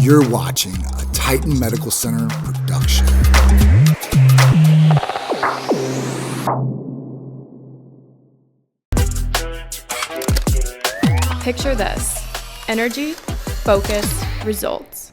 You're watching a Titan Medical Center production. Picture this: energy, focus, results.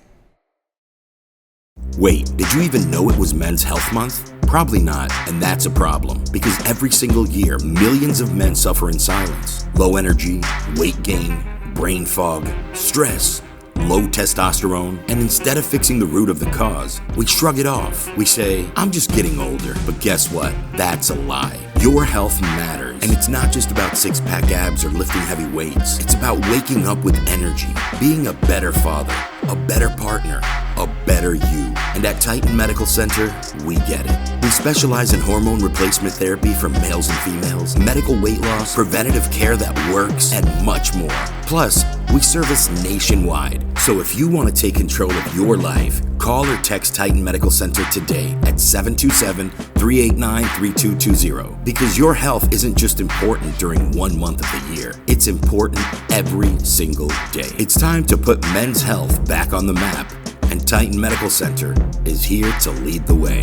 Wait, did you even know it was Men's Health Month? Probably not, and that's a problem, because every single year, millions of men suffer in silence. Low energy, weight gain, brain fog, stress, low testosterone, and instead of fixing the root of the cause, we shrug it off. We say, I'm just getting older. But guess what? That's a lie. Your health matters, and it's not just about six-pack abs or lifting heavy weights. It's about waking up with energy, being a better father, a better partner, a better you. And at Titan Medical Center, we get it. We specialize in hormone replacement therapy for males and females, medical weight loss, preventative care that works, and much more. Plus, we service nationwide. So if you want to take control of your life, call or text Titan Medical Center today at 727-389-3220. Because your health isn't just important during 1 month of the year. It's important every single day. It's time to put men's health back on the map. And Titan Medical Center is here to lead the way.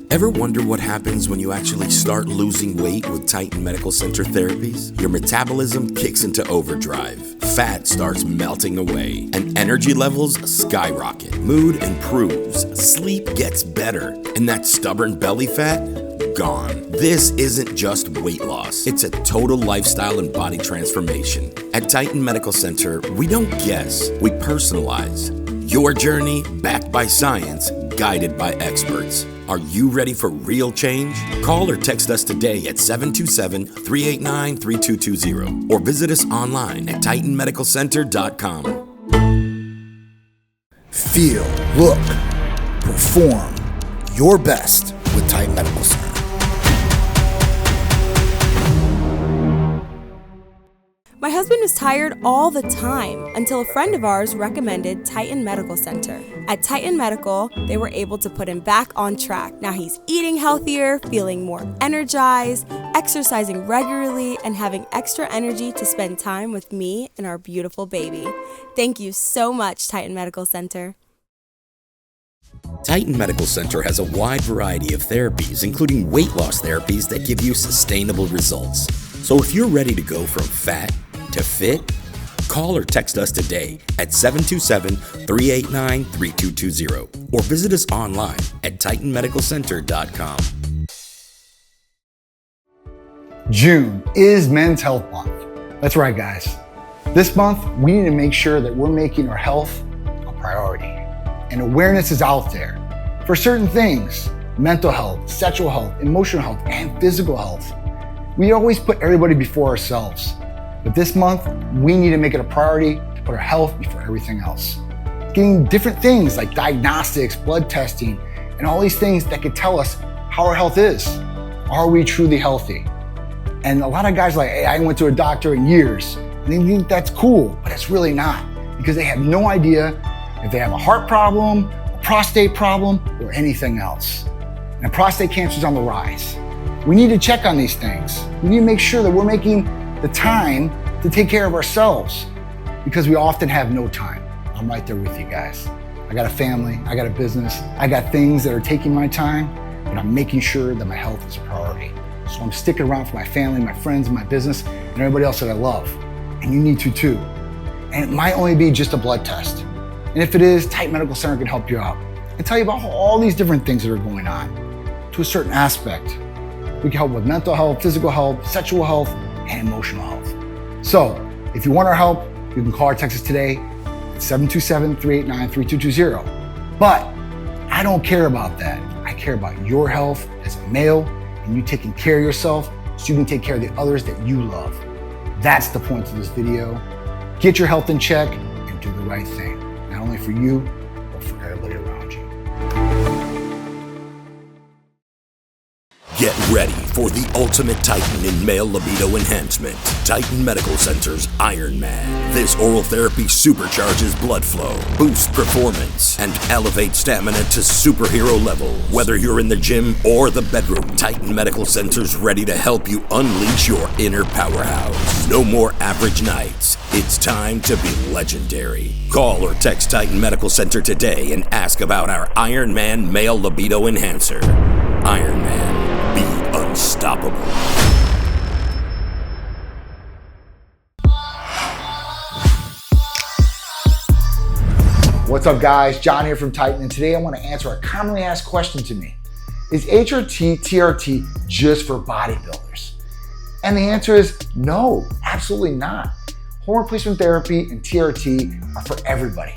Ever wonder what happens when you actually start losing weight with Titan Medical Center therapies? Your metabolism kicks into overdrive, fat starts melting away, and energy levels skyrocket. Mood improves, sleep gets better, and that stubborn belly fat, gone. This isn't just weight loss. It's a total lifestyle and body transformation. At Titan Medical Center, we don't guess, we personalize. Your journey, backed by science, guided by experts. Are you ready for real change? Call or text us today at 727-389-3220 or visit us online at titanmedicalcenter.com. Feel, look, perform your best with Titan Medical Center. My husband was tired all the time until a friend of ours recommended Titan Medical Center. At Titan Medical, they were able to put him back on track. Now he's eating healthier, feeling more energized, exercising regularly, and having extra energy to spend time with me and our beautiful baby. Thank you so much, Titan Medical Center. Titan Medical Center has a wide variety of therapies, including weight loss therapies that give you sustainable results. So if you're ready to go from fat to fit, call or text us today at 727-389-3220 or visit us online at titanmedicalcenter.com. June is Men's Health Month. That's right, guys. This month, we need to make sure that we're making our health a priority. And awareness is out there for certain things: mental health, sexual health, emotional health, and physical health. We always put everybody before ourselves. But this month, we need to make it a priority to put our health before everything else. Getting different things like diagnostics, blood testing, and all these things that could tell us how our health is. Are we truly healthy? And a lot of guys are like, hey, I went to a doctor in years. And they think that's cool, but it's really not, because they have no idea if they have a heart problem, a prostate problem, or anything else. And prostate cancer is on the rise. We need to check on these things. We need to make sure that we're making the time to take care of ourselves, because we often have no time. I'm right there with you guys. I got a family, I got a business, I got things that are taking my time, but I'm making sure that my health is a priority. So I'm sticking around for my family, my friends, my business, and everybody else that I love. And you need to too. And it might only be just a blood test. And if it is, Titan Medical Center can help you out and tell you about all these different things that are going on to a certain aspect. We can help with mental health, physical health, sexual health, and emotional health. So if you want our help, you can call or text us today at 727-389-3220. But I don't care about that. I care about your health as a male and you taking care of yourself so you can take care of the others that you love. That's the point of this video. Get your health in check and do the right thing, not only for you, but for everybody around you. Get Ready for the ultimate titan in male libido enhancement. Titan Medical Center's Iron Man. This oral therapy supercharges blood flow, boosts performance, and elevates stamina to superhero levels. Whether you're in the gym or the bedroom, Titan Medical Center's ready to help you unleash your inner powerhouse. No more average nights. It's time to be legendary. Call or text Titan Medical Center today and ask about our Iron Man Male Libido Enhancer. Iron Man, be unstoppable. What's up, guys? John here from Titan, and today I want to answer a commonly asked question to me. Is TRT just for bodybuilders? And the answer is no, absolutely not. Hormone replacement therapy and TRT are for everybody.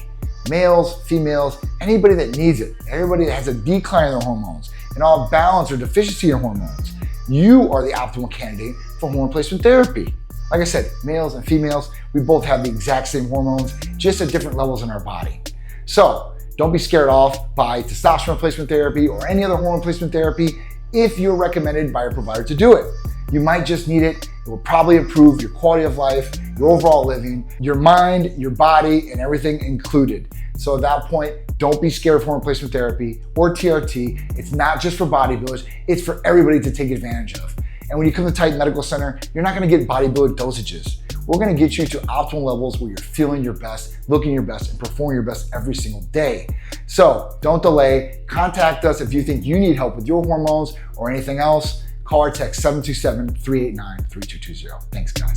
Males, females, anybody that needs it. Everybody that has a decline in their hormones, an off balance or deficiency in hormones. You are the optimal candidate for hormone replacement therapy. Like I said, males and females, we both have the exact same hormones, just at different levels in our body. So don't be scared off by testosterone replacement therapy or any other hormone replacement therapy if you're recommended by your provider to do it. You might just need it. It will probably improve your quality of life, your overall living, your mind, your body, and everything included. So at that point, don't be scared of hormone replacement therapy or TRT. It's not just for bodybuilders, it's for everybody to take advantage of. And when you come to Titan Medical Center, you're not gonna get bodybuilder dosages. We're gonna get you to optimal levels where you're feeling your best, looking your best, and performing your best every single day. So don't delay. Contact us if you think you need help with your hormones or anything else. Call or text 727-389-3220. Thanks, guys.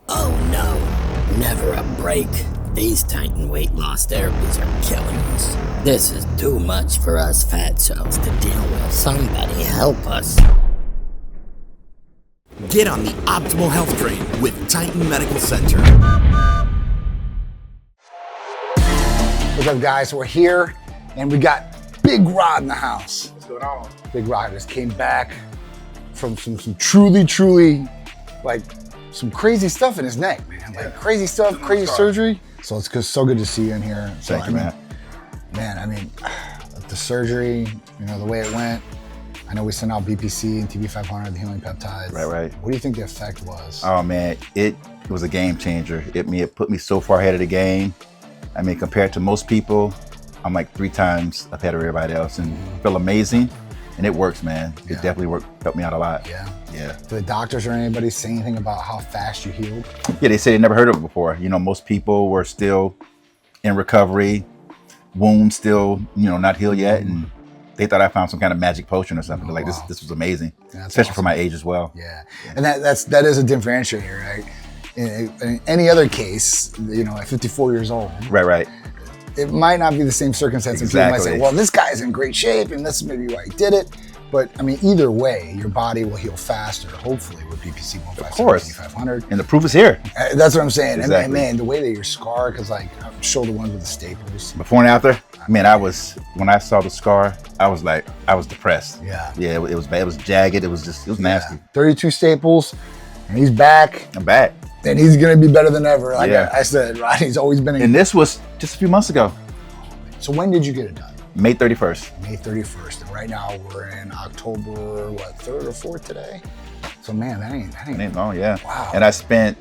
Oh no, never a break. These Titan weight loss therapies are killing us. This is too much for us fatsos to deal with. Somebody help us. Get on the optimal health train with Titan Medical Center. What's up, guys? So we're here and we got Big Rod in the house. What's going on? Big Rod just came back from some truly, like, some crazy stuff in his neck, man. Like crazy stuff, crazy surgery. So it's so good to see you in here. So, Thank you, man. Man, the surgery, the way it went. I know we sent out BPC and TB500, the healing peptides. Right. What do you think the effect was? Oh man, it was a game changer. It put me so far ahead of the game. I mean, compared to most people, I'm like 3 times ahead of everybody else, and feel amazing. And it works, man. It definitely helped me out a lot. Yeah. Yeah. Do the doctors or anybody say anything about how fast you healed? Yeah, they said they never heard of it before. Most people were still in recovery, wounds still, not healed yet, and they thought I found some kind of magic potion or something. Like wow. this was amazing, That's especially awesome. for my age as well. Yeah, and that is a differentiator, right? In any other case, at 54 years old, Right. it might not be the same circumstance. Exactly. And people might say, well, this guy's in great shape and this is maybe why he did it. But either way, your body will heal faster, hopefully, with BPC 157, Of course. TB500. And the proof is here. That's what I'm saying. Exactly. And man, the way that you're scarred, because like shoulder ones with the staples. Before and after, man, when I saw the scar, I was depressed. Yeah. Yeah, it was bad. It was jagged. It was nasty. 32 staples, and he's back. I'm back. And he's gonna be better than ever. Like Yeah. I said, Rodney's always been And this was just a few months ago, So when did you get it done? May 31st. May 31st. And right now we're in October, 3rd or 4th today? So man, that ain't. Oh, yeah. Wow. And I spent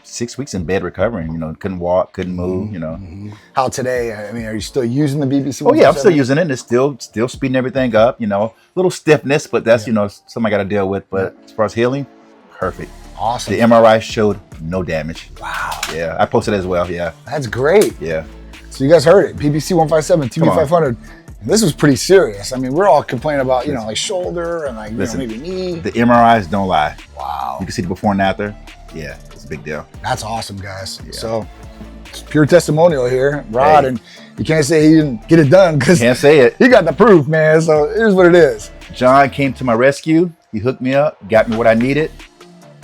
6 weeks in bed recovering, couldn't walk, couldn't move, How today, are you still using the BBC? Oh yeah, I'm still using it. It's still speeding everything up, little stiffness, but that's, something I got to deal with. But as far as healing, perfect. Awesome. The MRI showed no damage. Wow. Yeah, I posted it as well. Yeah. That's great. Yeah. So you guys heard it, PPC 157, TB500. This was pretty serious. We're all complaining about, like shoulder and like maybe knee. The MRIs don't lie. Wow. You can see the before and after. Yeah, it's a big deal. That's awesome, guys. Yeah. So it's pure testimonial here, Rod, Hey. and you can't say he didn't get it done because Can't say it. he got the proof, man. So here's what it is. John came to my rescue. He hooked me up, got me what I needed.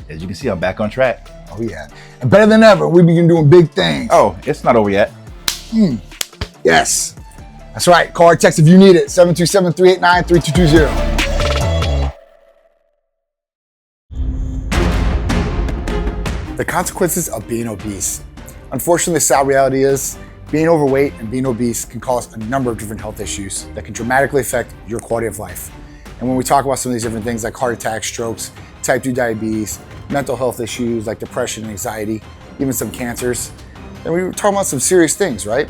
As you can see, I'm back on track. Oh yeah, and better than ever, we begin doing big things. Oh, it's not over yet. Yes, that's right. Call or text if you need it. 727-389-3220. The consequences of being obese. Unfortunately, the sad reality is Being overweight and being obese can cause a number of different health issues that can dramatically affect your quality of life. And when we talk about some of these different things like heart attacks, strokes, type 2 diabetes, mental health issues like depression and anxiety, even some cancers, then we were talking about some serious things, right?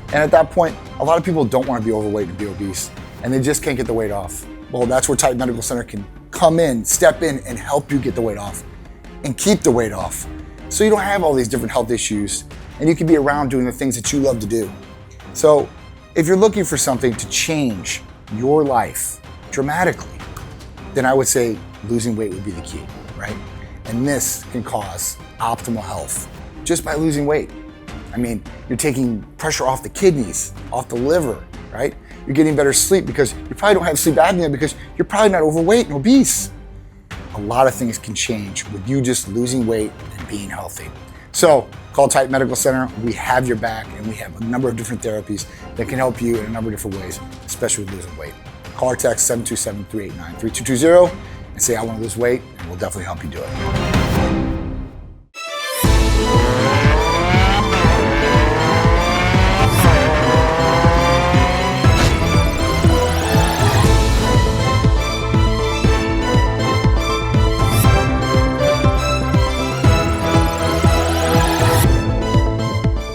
And at that point, a lot of people don't want to be overweight and be obese, and they just can't get the weight off. Well, that's where Titan Medical Center can come in, step in, and help you get the weight off and keep the weight off. So you don't have all these different health issues, and you can be around doing the things that you love to do. So if you're looking for something to change your life dramatically, then I would say losing weight would be the key, right? And this can cause optimal health just by losing weight. I mean, you're taking pressure off the kidneys, off the liver, right? You're getting better sleep because you probably don't have sleep apnea because you're probably not overweight and obese. A lot of things can change with you just losing weight and being healthy. So call Titan Medical Center. We have your back, and we have a number of different therapies that can help you in a number of different ways, especially with losing weight. Call or text 727-389-3220 and say, I want to lose weight, and we'll definitely help you do it.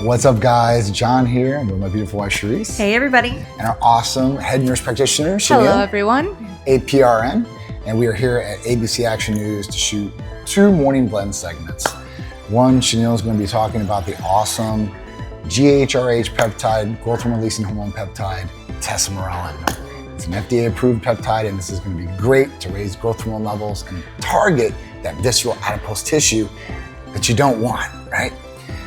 What's up, guys? John here. I'm with my beautiful wife, Tsikouris. Hey, everybody. And our awesome head nurse practitioner, Hello, Chanel, everyone. APRN. And we are here at ABC Action News to shoot 2 morning blend segments. One, Chanel is going to be talking about the awesome GHRH peptide, growth hormone releasing hormone peptide, testimonial. It's an FDA-approved peptide, and this is going to be great to raise growth hormone levels and target that visceral adipose tissue that you don't want, right?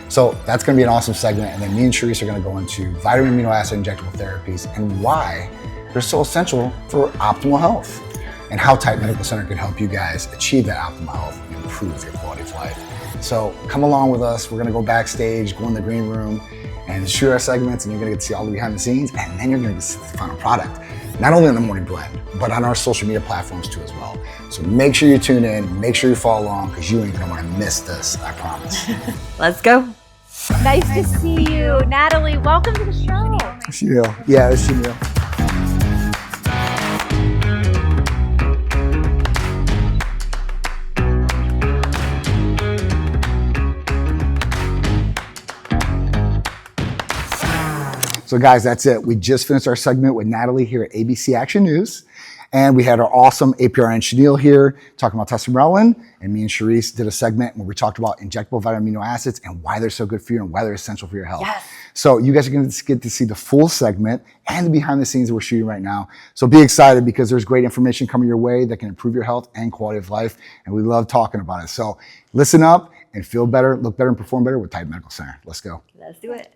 So that's going to be an awesome segment. And then me and Tsikouris are going to go into vitamin amino acid injectable therapies and why they're so essential for optimal health and how Titan Medical Center can help you guys achieve that optimal health and improve your quality of life. So come along with us. We're going to go backstage, go in the green room and shoot our segments, and you're going to get to see all the behind the scenes, and then you're going to see the final product. Not only in the morning blend, but on our social media platforms too as well. So make sure you tune in, make sure you follow along, because you ain't gonna wanna miss this, I promise. Let's go. Nice to see you. Natalie, welcome to the show. Chanel, yeah, it's Chanel. So guys, that's it. We just finished our segment with Natalie here at ABC Action News. And we had our awesome APRN Chanel here talking about testimonial. And me and Tsikouris did a segment where we talked about injectable vitamin amino acids and why they're so good for you and why they're essential for your health. Yes. So you guys are going to get to see the full segment and the behind the scenes that we're shooting right now. So be excited because there's great information coming your way that can improve your health and quality of life. And we love talking about it. So listen up and feel better, look better, and perform better with Titan Medical Center. Let's go. Let's do it.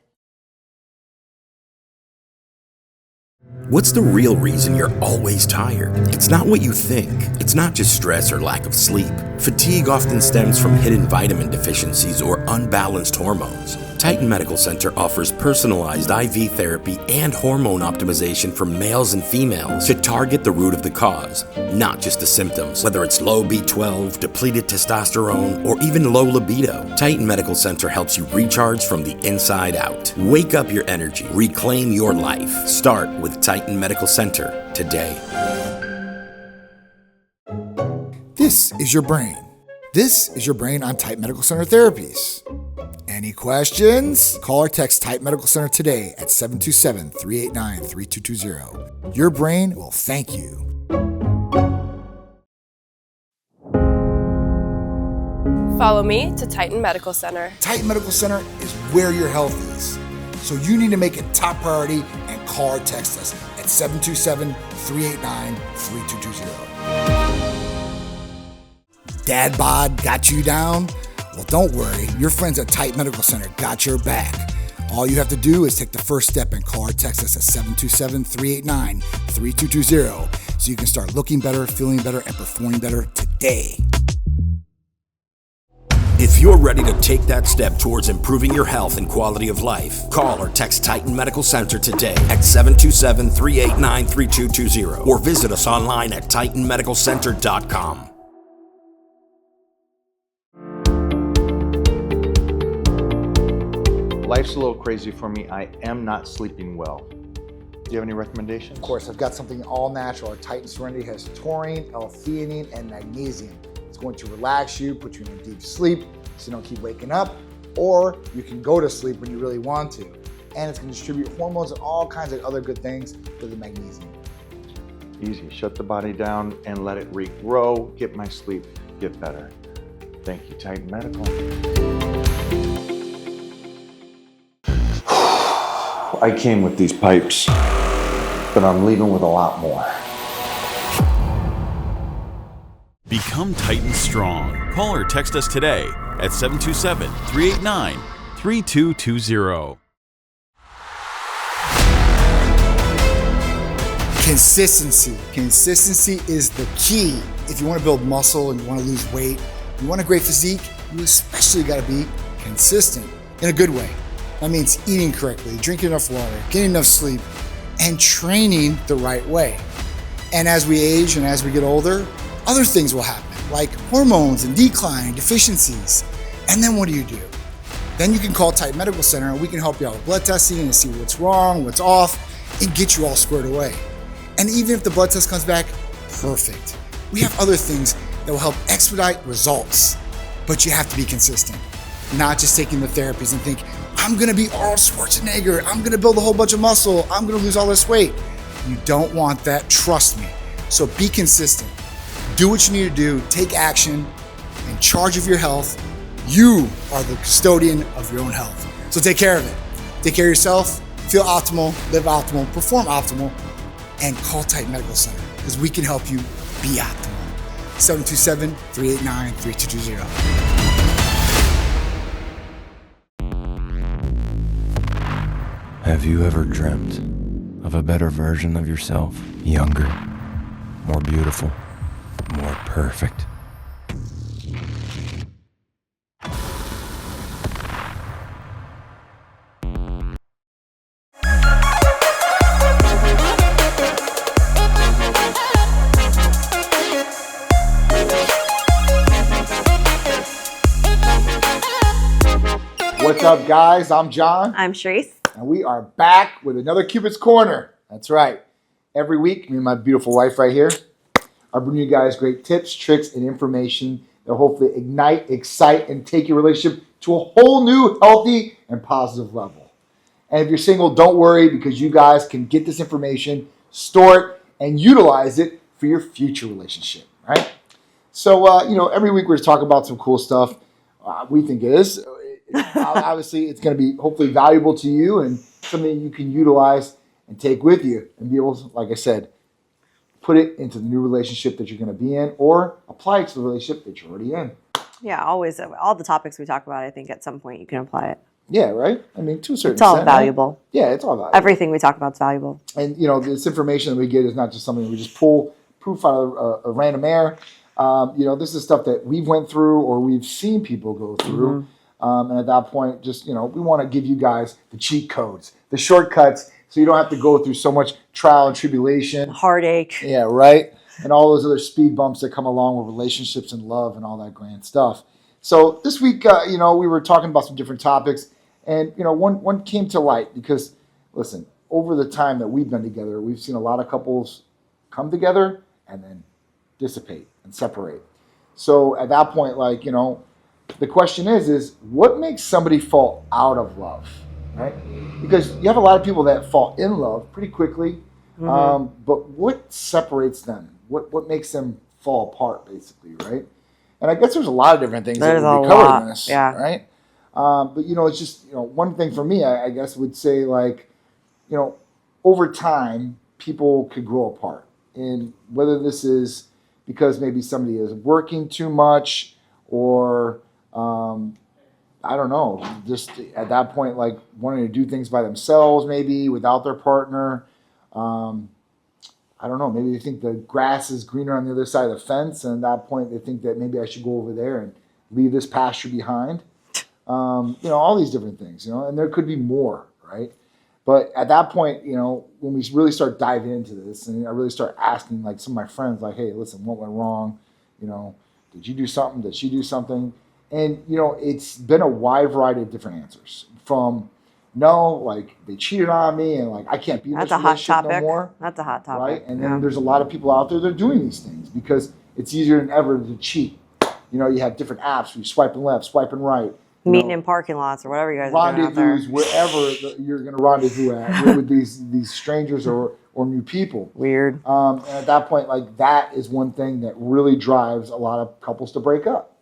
What's the real reason you're always tired? It's not what you think. It's not just stress or lack of sleep. Fatigue often stems from hidden vitamin deficiencies or unbalanced hormones. Titan Medical Center offers personalized IV therapy and hormone optimization for males and females to target the root of the cause, not just the symptoms. Whether it's low B12, depleted testosterone, or even low libido, Titan Medical Center helps you recharge from the inside out. Wake up your energy. Reclaim your life. Start with Titan Medical Center today. This is your brain. This is your brain on Titan Medical Center Therapies. Any questions? Call or text Titan Medical Center today at 727-389-3220. Your brain will thank you. Follow me to Titan Medical Center. Titan Medical Center is where your health is. So you need to make it top priority and call or text us at 727-389-3220. Dad Bod got you down? Well, don't worry. Your friends at Titan Medical Center got your back. All you have to do is take the first step and call or text us at 727-389-3220 so you can start looking better, feeling better, and performing better today. If you're ready to take that step towards improving your health and quality of life, call or text Titan Medical Center today at 727-389-3220 or visit us online at titanmedicalcenter.com. Life's a little crazy for me. I am not sleeping well. Do you have any recommendations? Of course, I've got something all natural. Our Titan Serenity has taurine, L-theanine, and magnesium. It's going to relax you, put you in a deep sleep so you don't keep waking up, or you can go to sleep when you really want to. And it's going to distribute hormones and all kinds of other good things with the magnesium. Easy. Shut the body down and let it regrow. Get my sleep. Get better. Thank you, Titan Medical. I came with these pipes, but I'm leaving with a lot more. Become Titan Strong. Call or text us today at 727-389-3220. Consistency. Consistency is the key. If you want to build muscle and you want to lose weight, you want a great physique, you especially got to be consistent in a good way. That means eating correctly, drinking enough water, getting enough sleep, and training the right way. And as we age and as we get older, other things will happen, like hormones and decline, deficiencies. And then what do? Then you can call Titan Medical Center and we can help you out with blood testing and see what's wrong, what's off, and get you all squared away. And even if the blood test comes back perfect, we have other things that will help expedite results. But you have to be consistent, not just taking the therapies and think, I'm gonna be Arnold Schwarzenegger, I'm gonna build a whole bunch of muscle, I'm gonna lose all this weight. You don't want that, trust me. So be consistent. Do what you need to do, take action, in charge of your health. You are the custodian of your own health. So take care of it. Take care of yourself, feel optimal, live optimal, perform optimal, and call Titan Medical Center because we can help you be optimal. 727-389-3220. Have you ever dreamt of a better version of yourself? Younger, more beautiful, more perfect. What's up, guys? I'm John. I'm Sharice. And we are back with another Cupid's Corner. That's right. Every week, me and my beautiful wife right here are bringing you guys great tips, tricks, and information that will hopefully ignite, excite, and take your relationship to a whole new, healthy, and positive level. And if you're single, don't worry because you guys can get this information, store it, and utilize it for your future relationship, right? So, every week we're just talking about some cool stuff. We think it is. Obviously, it's going to be hopefully valuable to you and something you can utilize and take with you and be able to, like I said, put it into the new relationship that you're going to be in or apply it to the relationship that you're already in. Yeah, always. All the topics we talk about, I think at some point you can apply it. Yeah, right? I mean, to a certain extent. It's all valuable. Right? Yeah, it's all valuable. Everything we talk about is valuable. And, this information that we get is not just something we just pull proof out of a random air. This is stuff that we've went through or we've seen people go through. Mm-hmm. And at that point, just, we want to give you guys the cheat codes, the shortcuts, so you don't have to go through so much trial and tribulation. Heartache. Yeah, right? And all those other speed bumps that come along with relationships and love and all that grand stuff. So this week, we were talking about some different topics. And, one came to light because, listen, over the time that we've been together, we've seen a lot of couples come together and then dissipate and separate. So at that point, the question is what makes somebody fall out of love, right? Because you have a lot of people that fall in love pretty quickly, but what separates them? What makes them fall apart, basically, right? And I guess there's a lot of different things that would be covered in this, right? But, it's just, one thing for me, I guess would say, over time, people could grow apart. And whether this is because maybe somebody is working too much or... I don't know, just at that point, wanting to do things by themselves, maybe without their partner. I don't know, maybe they think the grass is greener on the other side of the fence. And at that point, they think that maybe I should go over there and leave this pasture behind. All these different things, and there could be more, right? But at that point, when we really start diving into this and I really start asking some of my friends, hey, listen, what went wrong? Did you do something? Did she do something? And, it's been a wide variety of different answers from, no, like they cheated on me and like I can't be in That's this a hot relationship topic. no more. That's a hot topic. Right? And then there's a lot of people out there that are doing these things because it's easier than ever to cheat. You know, you have different apps where you're swiping left, swiping right. Meeting in parking lots or whatever you guys are doing out there. Rendezvous wherever you're going to rendezvous at with these strangers or new people. Weird. And at that point, like that is one thing that really drives a lot of couples to break up.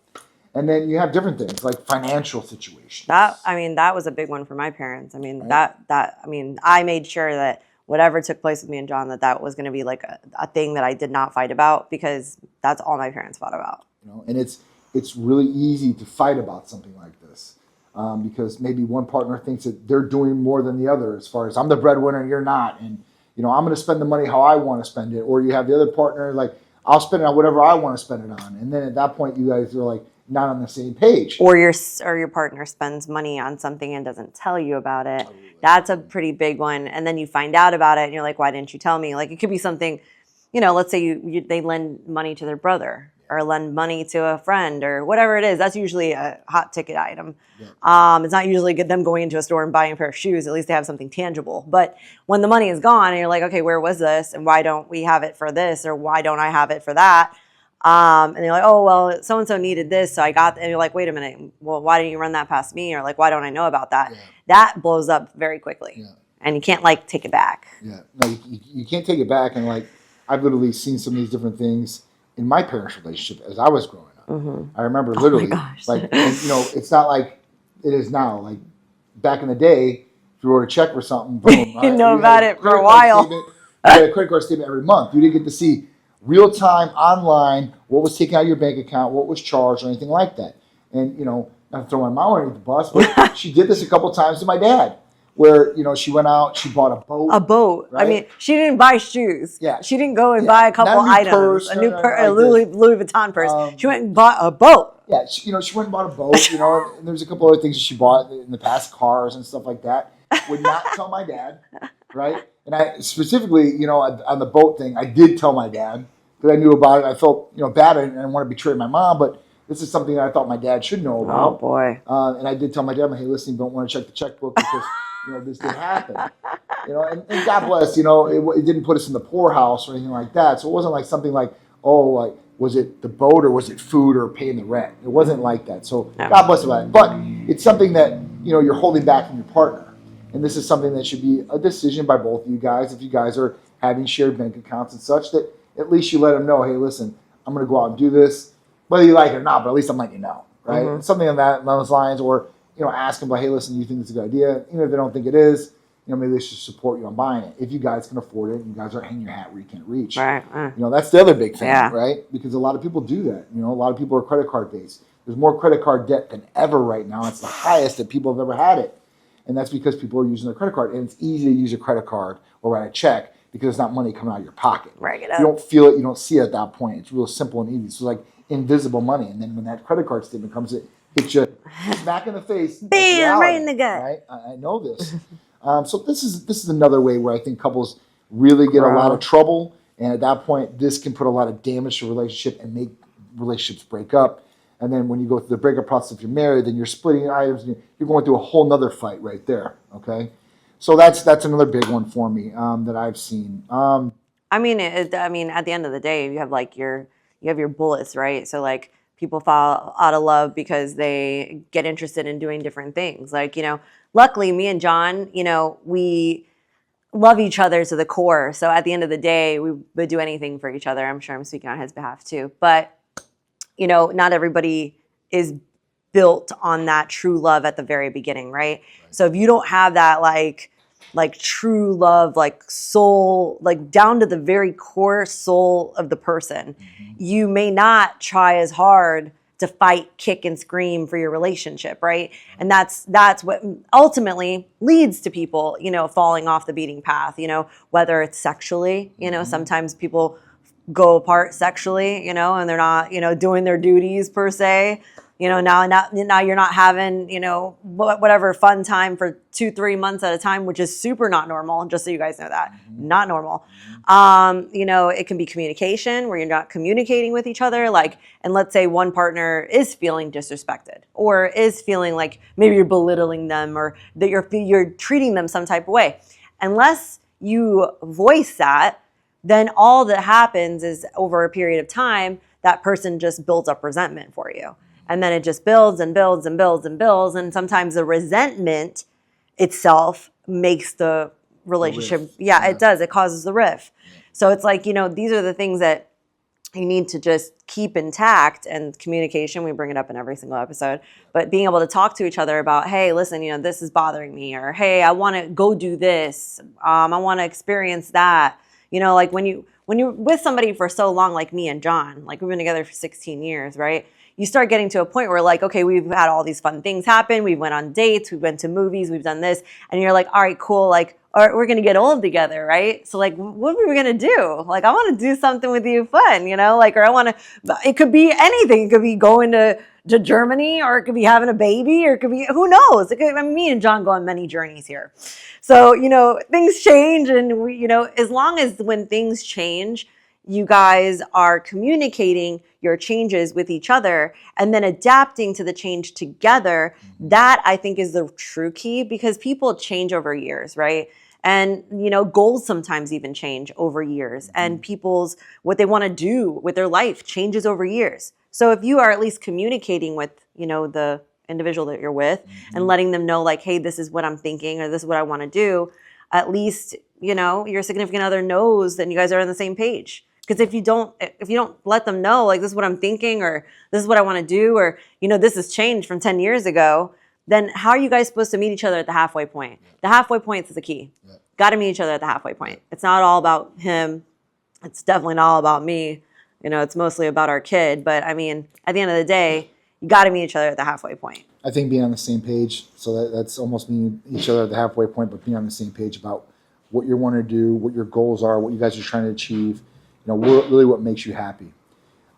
And then you have different things like financial situations. That was a big one for my parents. I mean, I made sure that whatever took place with me and John, that was going to be like a thing that I did not fight about because that's all my parents fought about. You know, and it's really easy to fight about something like this because maybe one partner thinks that they're doing more than the other as far as I'm the breadwinner and you're not. And, you know, I'm going to spend the money how I want to spend it. Or you have the other partner like, I'll spend it on whatever I want to spend it on. And then at that point, you guys are like, not on the same page. Or your partner spends money on something and doesn't tell you about it. That's a pretty big one. And then you find out about it and you're like, why didn't you tell me? Like it could be something, you know, let's say they lend money to their brother or lend money to a friend or whatever it is. That's usually a hot ticket item. Yeah. It's not usually them going into a store and buying a pair of shoes. At least they have something tangible. But when the money is gone and you're like, okay, where was this? And why don't we have it for this? Or why don't I have it for that? And they're like, oh, well, so-and-so needed this, so I got, and you're like, wait a minute, well, why didn't you run that past me? Or like, why don't I know about that? Yeah. That blows up very quickly. Yeah. And you can't like take it back. Yeah, no, you can't take it back. And like, I've literally seen some of these different things in my parents' relationship as I was growing up. Mm-hmm. I remember literally, like, and, you know, it's not like it is now. Like back in the day, if you wrote a check for something, boom, you know about it for a while. You had a credit card statement every month. You didn't get to see real time, online, what was taken out of your bank account, what was charged, or anything like that. And, you know, not to throw my mom underneath the bus, but she did this a couple times to my dad, where, you know, she went out, she bought a boat. A boat. Right? I mean, she didn't buy shoes. Yeah. She didn't go and buy a couple items. Purse, a Louis Vuitton purse. She went and bought a boat. Yeah, she went and bought a boat, you know, and there's a couple other things that she bought in the past, cars and stuff like that. Would not tell my dad, right? And I specifically, you know, on the boat thing, I did tell my dad because I knew about it. I felt, you know, bad. I didn't want to betray my mom, but this is something that I thought my dad should know about. Oh boy! And I did tell my dad, "Hey, listen, you don't want to check the checkbook because you know this did happen." You know, and God bless, you know, it didn't put us in the poorhouse or anything like that. So it wasn't like something like, oh, like was it the boat or was it food or paying the rent? It wasn't like that. So no. God bless about it. But it's something that, you know, you're holding back from your partner. And this is something that should be a decision by both of you guys. If you guys are having shared bank accounts and such, that at least you let them know, hey, listen, I'm going to go out and do this, whether you like it or not, but at least I'm letting you know, right? Mm-hmm. Something on those lines, or, you know, ask them, like, hey, listen, you think it's a good idea? Even if they don't think it is, you know, maybe they should support you on buying it. If you guys can afford it and you guys aren't hanging your hat where you can't reach. Right. You know, that's the other big thing, right? Because a lot of people do that. You know, a lot of people are credit card based. There's more credit card debt than ever right now. It's the highest that people have ever had it. And that's because people are using their credit card. And it's easy to use a credit card or write a check because it's not money coming out of your pocket. Right. You don't feel it. You don't see it at that point. It's real simple and easy. It's like invisible money. And then when that credit card statement comes, it hits you smack in the face. Bam! Right in the gut. Right? I know this. So this is another way where I think couples really get a lot of trouble. And at that point, this can put a lot of damage to a relationship and make relationships break up. And then when you go through the breakup process, if you're married, then you're splitting items. And you're going through a whole nother fight right there. Okay, so that's another big one for me that I've seen. I mean, at the end of the day, you have like you have your bullets, right? So like people fall out of love because they get interested in doing different things. Like, you know, luckily me and John, you know, we love each other to the core. So at the end of the day, we would do anything for each other. I'm sure I'm speaking on his behalf too, but you know, not everybody is built on that true love at the very beginning, right? So if you don't have that like true love, like soul, like down to the very core soul of the person, you may not try as hard to fight, kick, and scream for your relationship, right? And that's what ultimately leads to people, you know, falling off the beating path, you know, whether it's sexually, you know, sometimes people go apart sexually, you know, and they're not, you know, doing their duties per se. Now you're not having, whatever fun time for 2-3 months at a time, which is super not normal. Just so you guys know that, not normal. It can be communication where you're not communicating with each other. And let's say one partner is feeling disrespected or is feeling like maybe you're belittling them or that you're treating them some type of way. Unless you voice that, then all that happens is over a period of time, that person just builds up resentment for you. And then it just builds and builds and builds and builds. And sometimes the resentment itself makes the relationship. Yeah, it does. It causes the rift. So it's like, these are the things that you need to just keep intact. And communication, we bring it up in every single episode. But being able to talk to each other about, hey, listen, this is bothering me. Or, hey, I want to go do this. I want to experience that. Like when you're with somebody for so long, like me and John, like we've been together for 16 years, right? You start getting to a point where like, okay, we've had all these fun things happen. We went on dates, we went to movies, we've done this. And you're like, all right, cool. Like, all right, we're going to get old together, right? So like, what are we going to do? Like, I want to do something with you fun, or it could be anything. It could be going to Germany, or it could be having a baby, or it could be, who knows? Me and John go on many journeys here. So, things change, and we, as long as when things change, you guys are communicating your changes with each other and then adapting to the change together. That I think is the true key, because people change over years, right? And, goals sometimes even change over years, and what they want to do with their life changes over years. So if you are at least communicating with, the individual that you're with and letting them know like, hey, this is what I'm thinking, or this is what I want to do, at least, your significant other knows that you guys are on the same page. Because if you don't let them know, like, this is what I'm thinking, or this is what I want to do, or, this has changed from 10 years ago, then how are you guys supposed to meet each other at the halfway point? The halfway point is the key. Yeah. Got to meet each other at the halfway point. It's not all about him. It's definitely not all about me. It's mostly about our kid. But I mean, at the end of the day, you got to meet each other at the halfway point. I think being on the same page, so that's almost meeting each other at the halfway point, but being on the same page about what you want to do, what your goals are, what you guys are trying to achieve, really what makes you happy.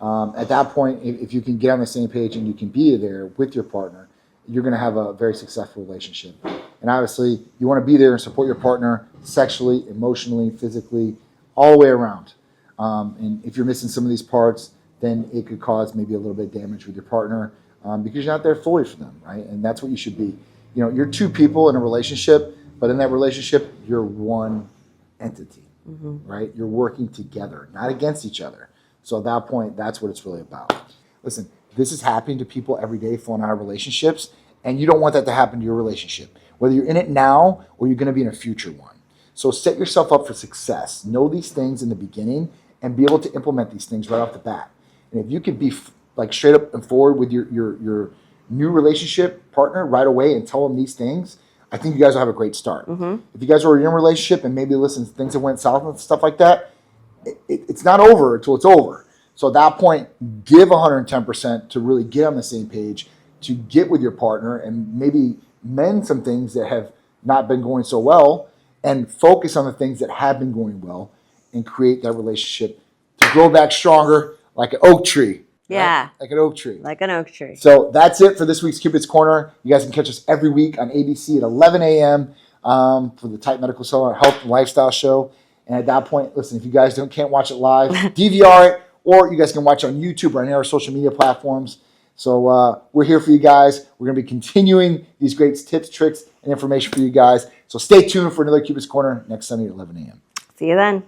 At that point, if you can get on the same page and you can be there with your partner, you're going to have a very successful relationship. And obviously, you want to be there and support your partner sexually, emotionally, physically, all the way around. And if you're missing some of these parts, then it could cause maybe a little bit of damage with your partner because you're not there fully for them, right? And that's what you should be. You're two people in a relationship, but in that relationship, you're one entity, right? You're working together, not against each other. So at that point, that's what it's really about. Listen, this is happening to people every day in our relationships, and you don't want that to happen to your relationship, whether you're in it now or you're going to be in a future one. So set yourself up for success. Know these things in the beginning and be able to implement these things right off the bat. And if you could be like straight up and forward with your new relationship partner right away and tell them these things, I think you guys will have a great start. If you guys are already in a relationship and maybe things that went south and stuff like that, it's not over until it's over. So at that point, give 110% to really get on the same page, to get with your partner and maybe mend some things that have not been going so well and focus on the things that have been going well and create that relationship to grow back stronger like an oak tree. Yeah. Right? Like an oak tree. Like an oak tree. So that's it for this week's Cupid's Corner. You guys can catch us every week on ABC at 11 a.m. For the Tight Medical Center Health and Lifestyle Show. And at that point, listen, if you guys can't watch it live, DVR it, or you guys can watch it on YouTube or any other social media platforms. So we're here for you guys. We're going to be continuing these great tips, tricks, and information for you guys. So stay tuned for another Cupid's Corner next Sunday at 11 a.m. See you then.